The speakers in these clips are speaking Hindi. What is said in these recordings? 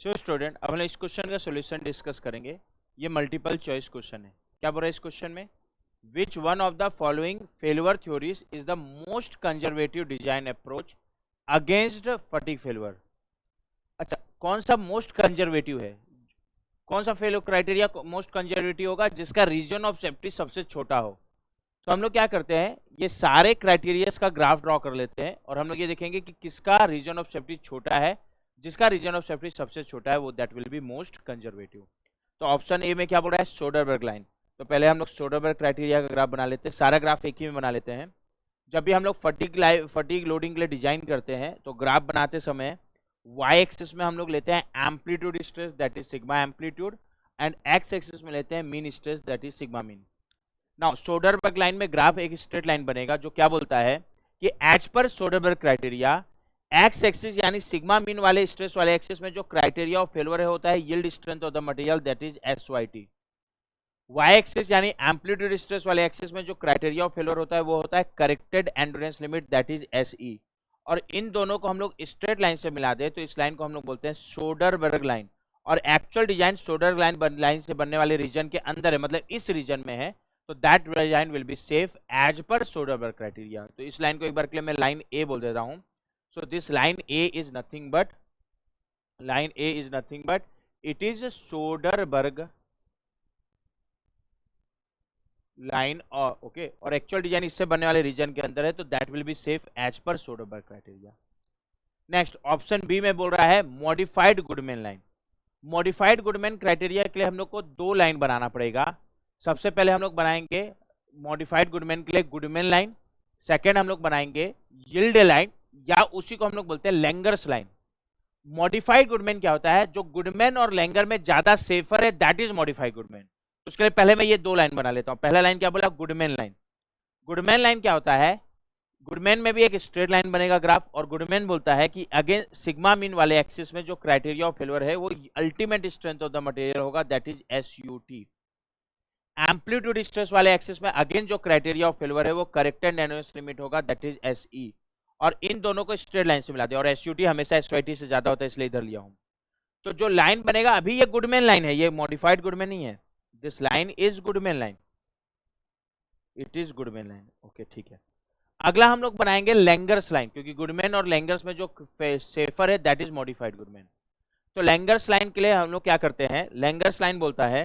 सो स्टूडेंट, अब हम इस क्वेश्चन का सॉल्यूशन डिस्कस करेंगे। ये मल्टीपल चॉइस क्वेश्चन है। क्या बोल रहा है इस क्वेश्चन में? Which one of the following failure theories is the most conservative design approach against fatigue failure. अच्छा, कौन सा मोस्ट कंजर्वेटिव है? कौन सा फेल्योर क्राइटेरिया मोस्ट कंजर्वेटिव होगा? जिसका रीजन ऑफ सेफ्टी सबसे छोटा हो। तो हम लोग क्या करते हैं, ये सारे क्राइटेरियाज का ग्राफ ड्रॉ कर लेते हैं और हम लोग ये देखेंगे कि किसका रीजन ऑफ सेफ्टी छोटा है। जिसका रीजन ऑफ सेफ्टी सबसे छोटा है वो that will be most conservative. तो ऑप्शन ए में क्या बोल रहा है? Soderbergh line. तो पहले हम लोग सोडरबर्ग क्राइटेरिया का ग्राफ बना लेते हैं। सारा ग्राफ एक ही में बना लेते हैं। जब भी हम लोग फटीग लोडिंग के लिए डिजाइन करते हैं तो ग्राफ बनाते समय वाई एक्सिस में हम लोग लेते हैं amplitude stress that is sigma amplitude, and x axis में लेते हैं mean stress that is sigma mean. Now Soderberg line में ग्राफ एक स्ट्रेट लाइन बनेगा जो क्या बोलता है कि as per Soderberg criteria x axis यानी सिग्मा मीन वाले स्ट्रेस वाले एक्सिस में जो क्राइटेरिया ऑफ फेल्योर होता है yield strength of the material that is SYT। Y axis यानी एम्पलीट्यूड स्ट्रेस वाले एक्सिस में जो क्राइटेरिया ऑफ फेल्योर होता है वो होता है corrected endurance limit that is SE। और इन दोनों को हम लोग स्ट्रेट लाइन से मिला दे तो इस लाइन को हम लोग बोलते हैं सोडरबर्ग लाइन। और एक्चुअल डिजाइन सोडरबर्ग लाइन से बनने वाले रीजन के अंदर है, मतलब इस रीजन में है, तो that design will be safe as per Soderberg criteria. तो इस लाइन को एक बार के लिए मैं लाइन ए बोल देता हूं। So this line A is nothing but it is Soderberg line और ओके, और एक्चुअल डिजाइन इससे बनने वाले रीजन के अंदर है तो that will be safe as per Soderberg criteria. Next option B में बोल रहा है modified Goodman line. Modified Goodman criteria के लिए हम लोग को दो लाइन बनाना पड़ेगा। सबसे पहले हम लोग बनाएंगे मॉडिफाइड गुडमैन के लिए गुडमैन लाइन। सेकेंड हम लोग बनाएंगे यील्ड लाइन, या उसी को हम लोग बोलते हैं लैंगर्स लाइन। मॉडिफाइड गुडमैन क्या होता है? जो गुडमैन और लैंगर में ज्यादा सेफर है दैट इज मॉडिफाइड गुडमैन। उसके लिए पहले मैं ये दो लाइन बना लेता हूं। पहला लाइन क्या बोला? Goodman line. गुडमैन लाइन क्या होता है? गुडमैन में भी एक स्ट्रेट लाइन बनेगा ग्राफ, और गुडमैन बोलता है कि अगेन सिग्मा मीन वाले एक्सिस में जो क्राइटेरिया ऑफ फेल्योर है वो ultimate strength of the material होगा that is SUT। Amplitude stress वाले एक्सिस में अगेन जो क्राइटेरिया ऑफ फेल्योर है वो करेक्टेड एंड्योरेंस लिमिट होगा दैट इज SE। और इन दोनों को स्ट्रेट लाइन से मिला दिया, और SUT हमेशा SYT से ज्यादा होता है इसलिए इधर लिया हूं। तो जो लाइन बनेगा, अभी ये गुडमैन लाइन है, ये मॉडिफाइड गुडमैन नहीं है। This line is Goodman line, it is Goodman line. Okay, ठीक है। अगला हम लोग बनाएंगे लैंगर्स लाइन, क्योंकि गुडमैन और लैंगर्स में जो सेफर है दैट इज मॉडिफाइड गुडमैन। तो लैंगर्स लाइन के लिए हम लोग क्या करते हैं? लैंगर्स लाइन बोलता है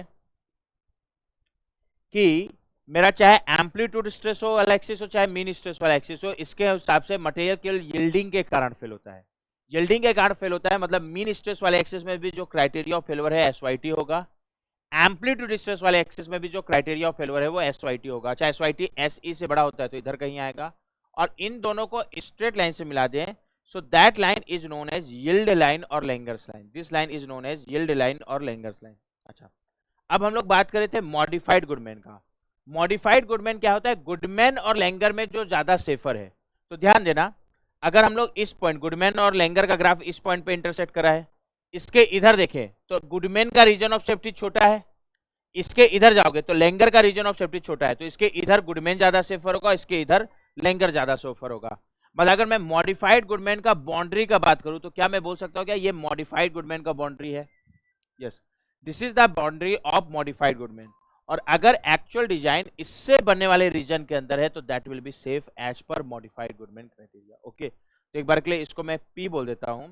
कि मेरा चाहे एम्पलीट्यूड स्ट्रेस हो वाला एक्सिस हो चाहे मीन स्ट्रेस वाला एक्सिस हो, इसके हिसाब से मटेरियल केवल यील्डिंग के कारण फेल होता है। यील्डिंग के कारण फेल होता है मतलब मीन स्ट्रेस वाले एक्सिस में भी जो क्राइटेरिया ऑफ फेल्योर है SYT होगा। एम्पलीट्यूड स्ट्रेस वाले एक्सिस में भी जो क्राइटेरिया ऑफ फेल्योर है वो SYT होगा। चाहे SYT SE से बड़ा होता है तो इधर कहीं आएगा। और इन दोनों को स्ट्रेट लाइन से मिला दें, so that line is known as yield line और Langer's line. This line is known as yield line और लैंगर्स लाइन। अच्छा, अब हम लोग बात कर रहे थे मॉडिफाइड गुडमैन का। मॉडिफाइड गुडमैन क्या होता है? गुडमैन और लैंगर में जो ज्यादा सेफर है। तो ध्यान देना, अगर हम लोग इस पॉइंट गुडमैन और लैंगर का ग्राफ इस पॉइंट पे इंटरसेक्ट करा है, इसके इधर देखें तो गुडमैन का रीजन ऑफ सेफ्टी छोटा है। इसके इधर जाओगे तो लैंगर का रीजन ऑफ सेफ्टी छोटा है, तो इसके इधर गुडमैन ज्यादा सेफर होगा, इसके इधर लैंगर ज्यादा सेफर होगा। मतलब अगर मैं मॉडिफाइड गुडमैन का बाउंड्री का बात करूं तो क्या मैं बोल सकता हूं क्या ये मॉडिफाइड गुडमैन का बाउंड्री है? Yes, this is the boundary of modified Goodman. और अगर एक्चुअल डिजाइन इससे बनने वाले रीजन के अंदर है तो that will be safe as per modified Goodman criteria. Okay, तो एक बार के लिए इसको मैं P बोल देता हूं,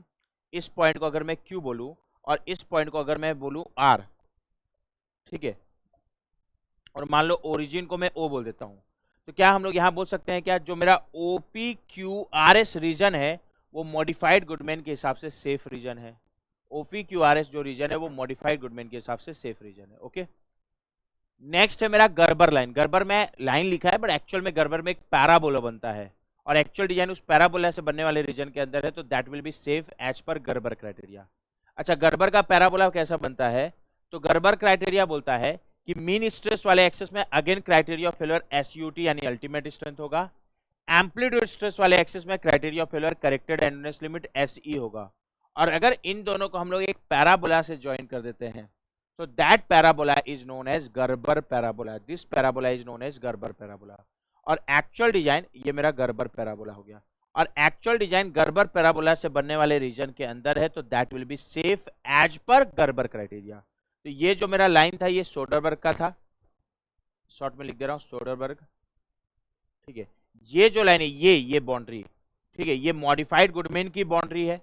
इस पॉइंट को अगर मैं Q बोलूं और इस पॉइंट को अगर मैं बोलूं R, ठीक है, और मान लो ओरिजिन को मैं O बोल देता हूं, तो क्या हम लोग यहां बोल सकते हैं क्या जो मेरा OPQRS रीजन है वो मॉडिफाइड गुडमैन के हिसाब से सेफ रीजन है? OPQRS जो रीजन है वो मॉडिफाइड गुडमैन के हिसाब से सेफ रीजन है। ओके, नेक्स्ट है मेरा गर्बर लाइन। गर्बर में लाइन लिखा है बट एक्चुअल में गर्बर में एक पैराबोला बनता है, और एक्चुअल डिजाइन उस पैराबोला से बनने वाले रीजन के अंदर है तो that will be safe as per Gerber criteria. अच्छा, गर्बर का पैराबोला कैसा बनता है? तो गर्बर क्राइटेरिया बोलता है कि मीन स्ट्रेस वाले एक्सिस में again criteria of failure SUT यानी अल्टीमेट स्ट्रेंथ होगा। एम्पलीट्यूड स्ट्रेस वाले एक्सिस में criteria of failure corrected endurance limit SE होगा। और अगर इन दोनों को हम लोग एक पैराबोला से ज्वाइन कर देते हैं तो that parabola is known as Gerber parabola. This parabola is known as Gerber parabola. और एक्चुअल डिजाइन ये मेरा गर्बर पैराबोला हो गया। और एक्चुअल डिजाइन गर्बर पैराबोला से बनने वाले रीजन के अंदर है, तो that will be safe as per Gerber criteria. तो ये जो मेरा लाइन था ये सोडरबर्ग का था, शॉर्ट में लिख दे रहा हूं सोडरबर्ग, ठीक है। ये जो लाइन है ये बाउंड्री, ठीक है, ये मॉडिफाइड गुडमैन की बाउंड्री है,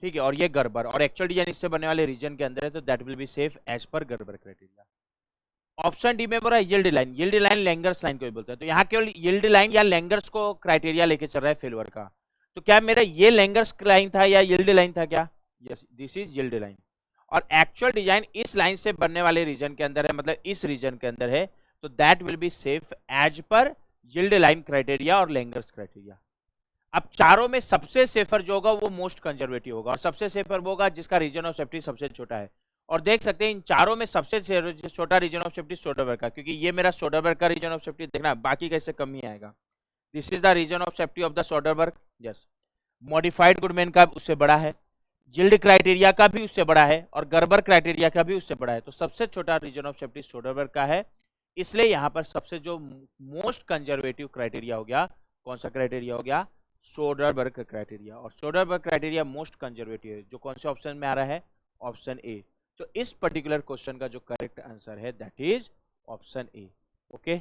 ठीक है, और ये गर्बर, और एक्चुअल डिजाइन इससे बनने वाले रीजन के अंदर है, तो that will be safe as per Gerber criteria. Option D में बोला yield line, yield line Langer's line को भी बोलते हैं, तो यहाँ केवल यील्ड लाइन या लैंगर्स को क्राइटेरिया लेके चल रहा है फेल्योर का। तो क्या मेरा ये लैंगर्स लाइन था या यील्ड लाइन था? क्या yes, this is yield line. और एक्चुअल डिजाइन इस लाइन से बनने वाले रीजन के अंदर है, मतलब इस रीजन के अंदर है, तो that will be safe as per yield line criteria और लैंगर्स क्राइटेरिया। अब चारों में सबसे सेफर जो होगा वो मोस्ट कंजर्वेटिव होगा, और सबसे सेफर वो होगा जिसका रीजन ऑफ सेफ्टी सबसे छोटा है। और देख सकते हैं इन चारों में सबसे छोटा रीजन ऑफ सेफ्टी सोडरबर्ग का, क्योंकि ये मेरा सोडरबर्ग का रीजन ऑफ सेफ्टी, देखना बाकी कैसे कम ही आएगा। This is the region of safety of the Soderberg, yes. Modified Goodman का उससे बड़ा है, यील्ड क्राइटेरिया का भी उससे बड़ा है, और गर्बर क्राइटेरिया का भी उससे बड़ा है, तो सबसे छोटा रीजन ऑफ सेफ्टी सोडरबर्ग का है। इसलिए यहाँ पर सबसे जो मोस्ट कंजर्वेटिव क्राइटेरिया हो गया, कौन सा क्राइटेरिया हो गया? Soderbergh criteria. और सोडरबर्ग क्राइटेरिया मोस्ट कंजर्वेटिव है, जो कौन से ऑप्शन में आ रहा है? Option A. तो इस पर्टिकुलर क्वेश्चन का जो करेक्ट आंसर है that is option A. Okay.